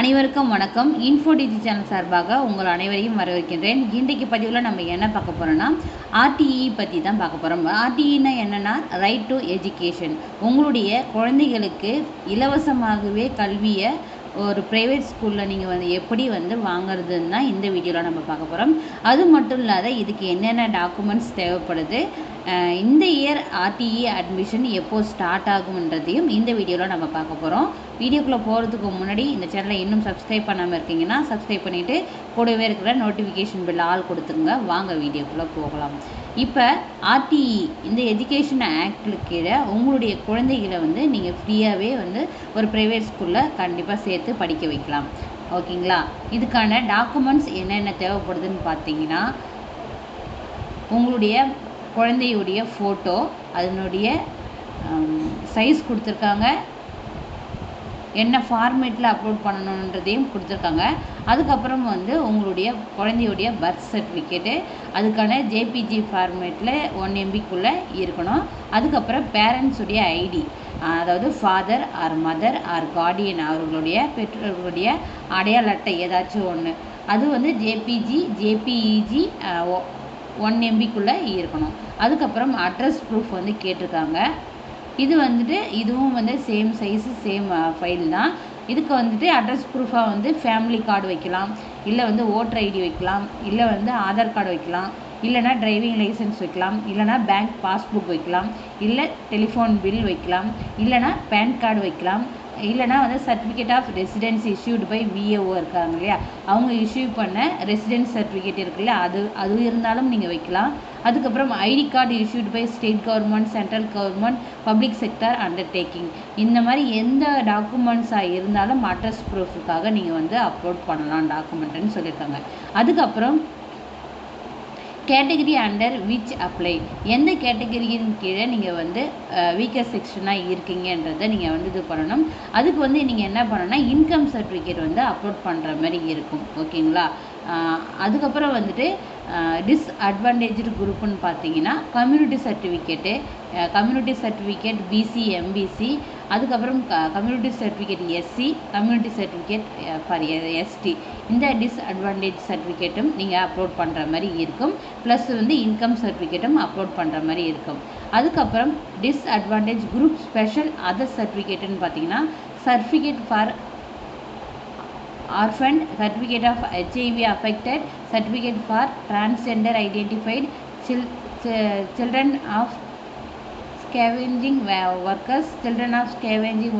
அனைவருக்கும் வணக்கம். இன்ஃபோ டிஜி சேனல் சார்பாக உங்கள் அனைவரையும் வரவேற்கின்றேன். இன்றைக்கு பதிவில் நம்ம என்ன பார்க்க போகிறோன்னா ஆர்டிஇ பற்றி தான் பார்க்க போகிறோம். ஆர்டிஇனா என்னென்னா ரைட் டு எஜுகேஷன். உங்களுடைய குழந்தைகளுக்கு இலவசமாகவே கல்வியை ஒரு ப்ரைவேட் ஸ்கூலில் நீங்கள் எப்படி வாங்குறதுன்னு தான் இந்த வீடியோவில் நம்ம பார்க்க போகிறோம். அது மட்டும் இல்லாத இதுக்கு என்னென்ன டாக்குமெண்ட்ஸ் தேவைப்படுது, இந்த இயர் ஆர்டிஇ அட்மிஷன் எப்போது ஸ்டார்ட் ஆகும்ன்றதையும் இந்த வீடியோவில் நம்ம பார்க்க போகிறோம். வீடியோக்குள்ளே போகிறதுக்கு முன்னாடி இந்த சேனலை இன்னும் சப்ஸ்கிரைப் பண்ணாமல் இருக்கீங்கன்னா சப்ஸ்கிரைப் பண்ணிவிட்டு கூடவே இருக்கிற நோட்டிஃபிகேஷன் பில் ஆல் கொடுத்துருங்க. வாங்க வீடியோக்குள்ளே போகலாம். இப்போ ஆர்டிஇ இந்த எஜுகேஷன் ஆக்டில் கீழே உங்களுடைய குழந்தைகளை நீங்கள் ஃப்ரீயாகவே ஒரு ப்ரைவேட் ஸ்கூலில் கண்டிப்பாக சேர்த்து படிக்க வைக்கலாம். ஓகேங்களா? இதுக்கான டாக்குமெண்ட்ஸ் என்னென்ன தேவைப்படுதுன்னு பார்த்தீங்கன்னா, உங்களுடைய குழந்தையுடைய ஃபோட்டோ, அதனுடைய சைஸ் கொடுத்துருக்காங்க, என்ன ஃபார்மேட்டில் அப்லோட் பண்ணணுன்றதையும் கொடுத்துருக்காங்க. அதுக்கப்புறம் உங்களுடைய குழந்தையுடைய பர்த் சர்டிஃபிகேட்டு, அதுக்கான ஜேபிஜி ஃபார்மேட்டில் 1 MBக்குள்ளே இருக்கணும். அதுக்கப்புறம் பேரண்ட்ஸுடைய ஐடி, அதாவது father or mother or guardian, அவர்களுடைய பெற்றோர்களுடைய அடையாள அட்டை ஏதாச்சும் ஒன்று, அது ஜேபிஜி ஜேபிஇஜி 1 MBக்குள்ளே இருக்கணும். அதுக்கப்புறம் அட்ரஸ் ப்ரூஃப் கேட்டிருக்காங்க. இது இதுவும் சேம் சைஸு சேம் ஃபைல் தான். இதுக்கு அட்ரஸ் ப்ரூஃபாக ஃபேமிலி கார்டு வைக்கலாம், இல்லை ஓட்டர் ஐடி வைக்கலாம், இல்லை ஆதார் கார்டு வைக்கலாம், இல்லைனா டிரைவிங் லைசன்ஸ் வைக்கலாம், இல்லைனா பேங்க் பாஸ்புக் வைக்கலாம், இல்லை டெலிஃபோன் பில் வைக்கலாம், இல்லைனா பேன் கார்டு வைக்கலாம், இல்லைனா certificate of residence issued by VAO இருக்காங்க இல்லையா, அவங்க இஷ்யூ பண்ண ரெசிடென்ஸ் சர்டிஃபிகேட் இருக்குல்ல, அது இருந்தாலும் நீங்கள் வைக்கலாம். அதுக்கப்புறம் ID card issued by state government, central government, public sector undertaking, இந்த மாதிரி எந்த டாக்குமெண்ட்ஸாக இருந்தாலும் அட்ரஸ் ப்ரூஃபுக்காக நீங்கள் அப்லோட் பண்ணலாம் டாக்குமெண்ட்டுன்னு சொல்லியிருக்காங்க. அதுக்கப்புறம் கேட்டகரி அண்டர் விச் அப்ளை, எந்த கேட்டகரியின் கீழே நீங்கள் வீக்கர் செக்ஷனாக இருக்கீங்கன்றதை நீங்கள் இது பண்ணணும். அதுக்கு நீங்கள் என்ன பண்ணணும்னா இன்கம் சர்டிஃபிகேட் அப்லோட் பண்ணுற மாதிரி இருக்கும். ஓகேங்களா? அதுக்கப்புறம் டிஸ்அட்வான்டேஜ்டு குரூப்புன்னு பார்த்தீங்கன்னா கம்யூனிட்டி சர்டிஃபிகேட் பிசி எம்பிசி, அதுக்கப்புறம் community certificate SC, community certificate for ST, இந்த டிஸ்அட்வான்டேஜ் சர்டிஃபிகேட்டும் நீங்கள் அப்லோட் பண்ணுற மாதிரி இருக்கும். ப்ளஸ் இன்கம் சர்டிஃபிகேட்டும் அப்லோட் பண்ணுற மாதிரி இருக்கும். அதுக்கப்புறம் டிஸ்அட்வான்டேஜ் குரூப் ஸ்பெஷல் அதர் சர்டிஃபிகேட்டுன்னு பார்த்தீங்கன்னா certificate for orphan, certificate of HIV affected, certificate for transgender identified children of scavenging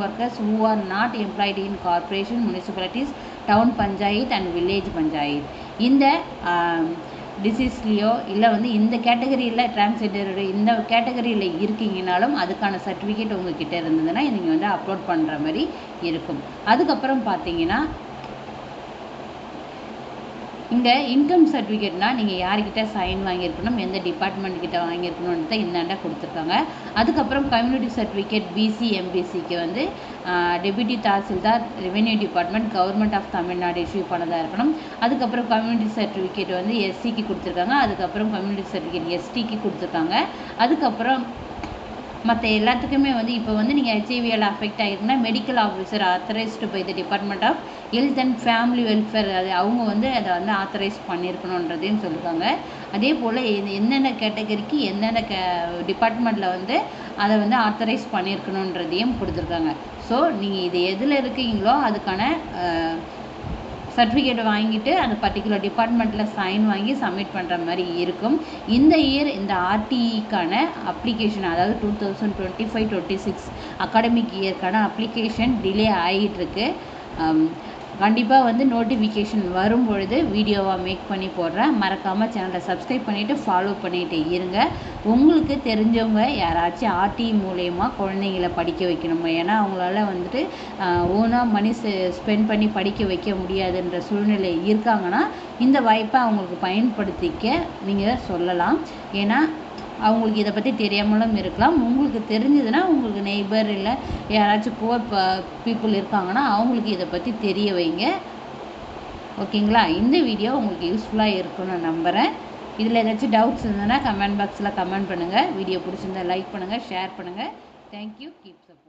workers who are not employed in corporation, municipalities, town panchayat and village panchayat. இந்த டிசீஸ்லேயோ இல்லை இந்த கேட்டகரியில் டிரான்ஸ்ஜெண்டரோட இந்த கேட்டகரியில் இருக்கீங்கனாலும் அதுக்கான certificate உங்ககிட்ட இருந்ததுன்னா நீங்கள் அப்லோட் பண்ணுற மாதிரி இருக்கும். அதுக்கப்புறம் பார்த்தீங்கன்னா இங்கே இன்கம் சர்டிஃபிகேட்னால் நீங்கள் யார்கிட்ட சைன் வாங்கியிருக்கணும், எந்த டிபார்ட்மெண்ட்கிட்ட வாங்கியிருக்கணுன்ட்டு இந்தாண்ட கொடுத்துருக்காங்க. அதுக்கப்புறம் கம்யூனிட்டி சர்டிஃபிகேட் பிசி எம்பிசிக்கு deputy Tahsildar, revenue department, government of Tamil Nadu issue பண்ணதாக இருக்கணும். அதுக்கப்புறம் கம்யூனிட்டி சர்டிஃபிகேட் எஸ்சிக்கு கொடுத்துருக்காங்க. அதுக்கப்புறம் கம்யூனிட்டி சர்டிஃபிகேட் எஸ்டிக்கு கொடுத்துருக்காங்க. அதுக்கப்புறம் மற்ற எல்லாத்துக்குமே இப்போ நீங்கள் ஹெச்ஐவியால் அஃபெக்ட் ஆகிருக்குன்னா medical officer authorised by the department of health and family welfare, அது அவங்க அதை ஆத்தரைஸ் பண்ணியிருக்கணுன்றதையும் சொல்லியிருக்காங்க. அதே போல் என்னென்ன கேட்டகரிக்கு என்னென்ன டிபார்ட்மெண்ட்டில் அதை ஆத்தரைஸ் பண்ணியிருக்கணுன்றதையும் கொடுத்துருக்காங்க. ஸோ நீங்கள் இது எதில் இருக்கீங்களோ அதுக்கான சர்டிஃபிகேட் வாங்கிட்டு அந்த பர்டிகுலர் டிபார்ட்மெண்ட்டில் சைன் வாங்கி சப்மிட் பண்ணுற மாதிரி இருக்கும். இந்த இயர் இந்த ஆர்டிஇக்கான அப்ளிகேஷன், அதாவது 2025-26 அகாடமிக் இயர்க்கான அப்ளிகேஷன் டிலே ஆகிட்டுருக்கு. கண்டிப்பாக நோட்டிஃபிகேஷன் வரும் பொழுது வீடியோவாக மேக் பண்ணி போடுறேன். மறக்காமல் சேனலை சப்ஸ்கிரைப் பண்ணிவிட்டு ஃபாலோ பண்ணிகிட்டு இருங்க. உங்களுக்கு தெரிஞ்சவங்க யாராச்சும் ஆர்டிஇ மூலயமா குழந்தைங்களை படிக்க வைக்கணும், ஏன்னா அவங்களால ஓனாக மணி ஸ்பெண்ட் பண்ணி படிக்க வைக்க முடியாதுன்ற சூழ்நிலை இருக்காங்கன்னா இந்த வாய்ப்பை அவங்களுக்கு பயன்படுத்திக்க நீங்கள் சொல்லலாம். ஏன்னா அவங்களுக்கு இதை பற்றி தெரியாமலும் இருக்கலாம். உங்களுக்கு தெரிஞ்சதுன்னா உங்களுக்கு நெய்பர் இல்லை யாராச்சும் புவர் பீப்புள் இருக்காங்கன்னா அவங்களுக்கு இதை பற்றி தெரிய வைங்க. ஓகேங்களா? இந்த வீடியோ உங்களுக்கு யூஸ்ஃபுல்லாக இருக்குன்னு நம்புகிறேன். இதில் ஏதாச்சும் டவுட்ஸ் இருந்ததுன்னா கமெண்ட் பாக்ஸில் கமெண்ட் பண்ணுங்கள். வீடியோ பிடிச்சிருந்தா லைக் பண்ணுங்கள், ஷேர் பண்ணுங்கள். தேங்க்யூ. Keep support.